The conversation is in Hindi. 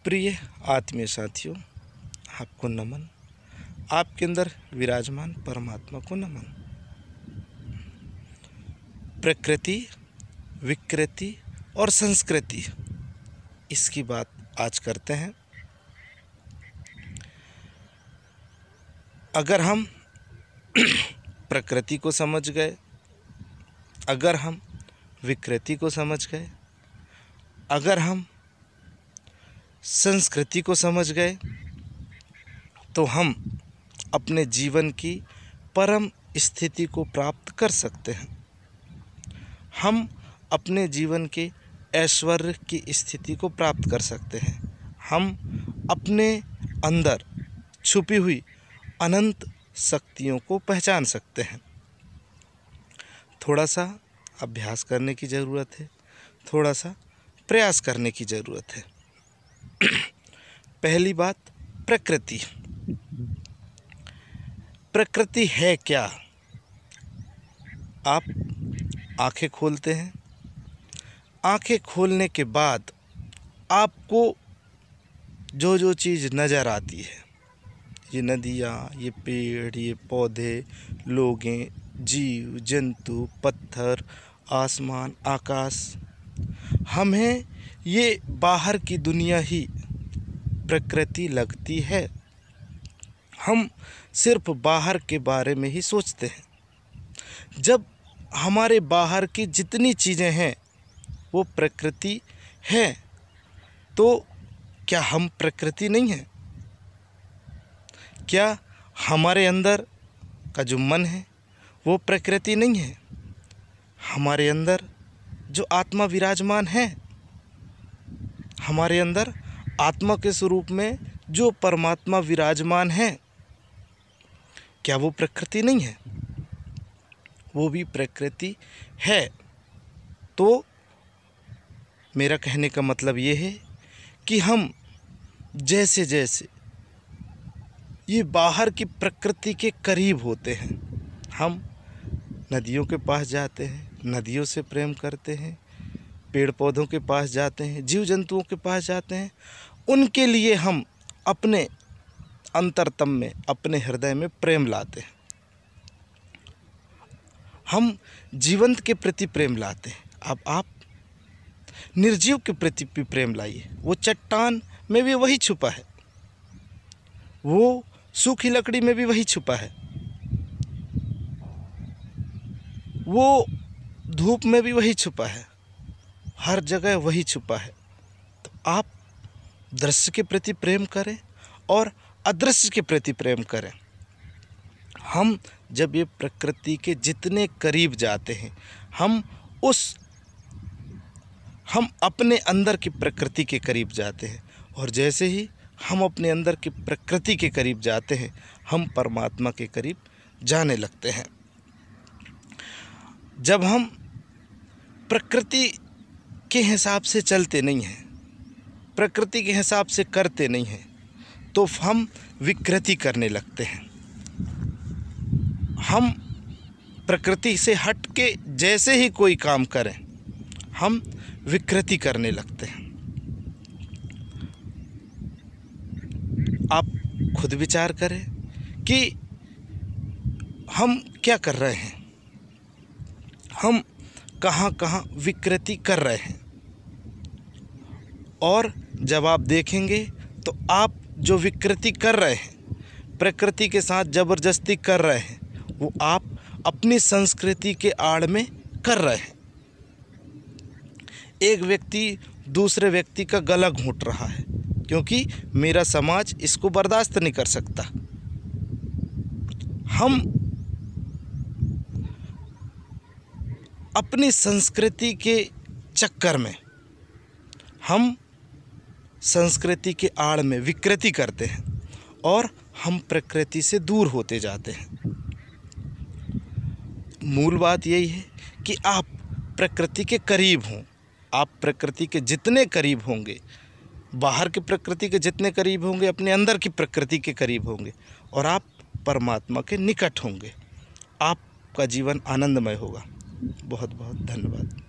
प्रिय आत्मीय साथियों, आपको नमन। आपके अंदर विराजमान परमात्मा को नमन। प्रकृति, विकृति और संस्कृति, इसकी बात आज करते हैं। अगर हम प्रकृति को समझ गए, अगर हम विकृति को समझ गए, अगर हम संस्कृति को समझ गए, तो हम अपने जीवन की परम स्थिति को प्राप्त कर सकते हैं। हम अपने जीवन के ऐश्वर्य की स्थिति को प्राप्त कर सकते हैं। हम अपने अंदर छुपी हुई अनंत शक्तियों को पहचान सकते हैं। थोड़ा सा अभ्यास करने की ज़रूरत है, थोड़ा सा प्रयास करने की ज़रूरत है। पहली बात, प्रकृति। प्रकृति है क्या? आप आंखें खोलते हैं, आंखें खोलने के बाद आपको जो जो चीज़ नज़र आती है, ये नदियाँ, ये पेड़, ये पौधे, लोगें, जीव जंतु, पत्थर, आसमान, आकाश, हमें ये बाहर की दुनिया ही प्रकृति लगती है। हम सिर्फ बाहर के बारे में ही सोचते हैं। जब हमारे बाहर की जितनी चीज़ें हैं वो प्रकृति है, तो क्या हम प्रकृति नहीं हैं? क्या हमारे अंदर का जो मन है वो प्रकृति नहीं है? हमारे अंदर जो आत्मा विराजमान है, हमारे अंदर आत्मा के स्वरूप में जो परमात्मा विराजमान है, क्या वो प्रकृति नहीं है? वो भी प्रकृति है। तो मेरा कहने का मतलब ये है कि हम जैसे जैसे ये बाहर की प्रकृति के करीब होते हैं, हम नदियों के पास जाते हैं, नदियों से प्रेम करते हैं, पेड़ पौधों के पास जाते हैं, जीव जंतुओं के पास जाते हैं, उनके लिए हम अपने अंतरतम में, अपने हृदय में प्रेम लाते हैं। हम जीवंत के प्रति प्रेम लाते हैं। अब आप निर्जीव के प्रति भी प्रेम लाइए। वो चट्टान में भी वही छुपा है, वो सूखी लकड़ी में भी वही छुपा है, वो धूप में भी वही छुपा है, हर जगह वही छुपा है। तो आप दृश्य के प्रति प्रेम करें और अदृश्य के प्रति प्रेम करें। हम जब ये प्रकृति के जितने करीब जाते हैं, हम अपने अंदर की प्रकृति के करीब जाते हैं, और जैसे ही हम अपने अंदर की प्रकृति के करीब जाते हैं, हम परमात्मा के करीब जाने लगते हैं। जब हम प्रकृति के हिसाब से चलते नहीं हैं, प्रकृति के हिसाब से करते नहीं हैं, तो हम विकृति करने लगते हैं। हम प्रकृति से हट के जैसे ही कोई काम करें, हम विकृति करने लगते हैं। आप खुद विचार करें कि हम क्या कर रहे हैं, हम कहाँ कहाँ विकृति कर रहे हैं। और जब आप देखेंगे तो आप जो विकृति कर रहे हैं, प्रकृति के साथ ज़बरदस्ती कर रहे हैं, वो आप अपनी संस्कृति के आड़ में कर रहे हैं। एक व्यक्ति दूसरे व्यक्ति का गला घोंट रहा है क्योंकि मेरा समाज इसको बर्दाश्त नहीं कर सकता। हम अपनी संस्कृति के चक्कर में, हम संस्कृति के आड़ में विकृति करते हैं और हम प्रकृति से दूर होते जाते हैं। मूल बात यही है कि आप प्रकृति के करीब हों। आप प्रकृति के जितने करीब होंगे, बाहर की प्रकृति के जितने करीब होंगे, अपने अंदर की प्रकृति के करीब होंगे, और आप परमात्मा के निकट होंगे। आपका जीवन आनंदमय होगा। बहुत बहुत धन्यवाद।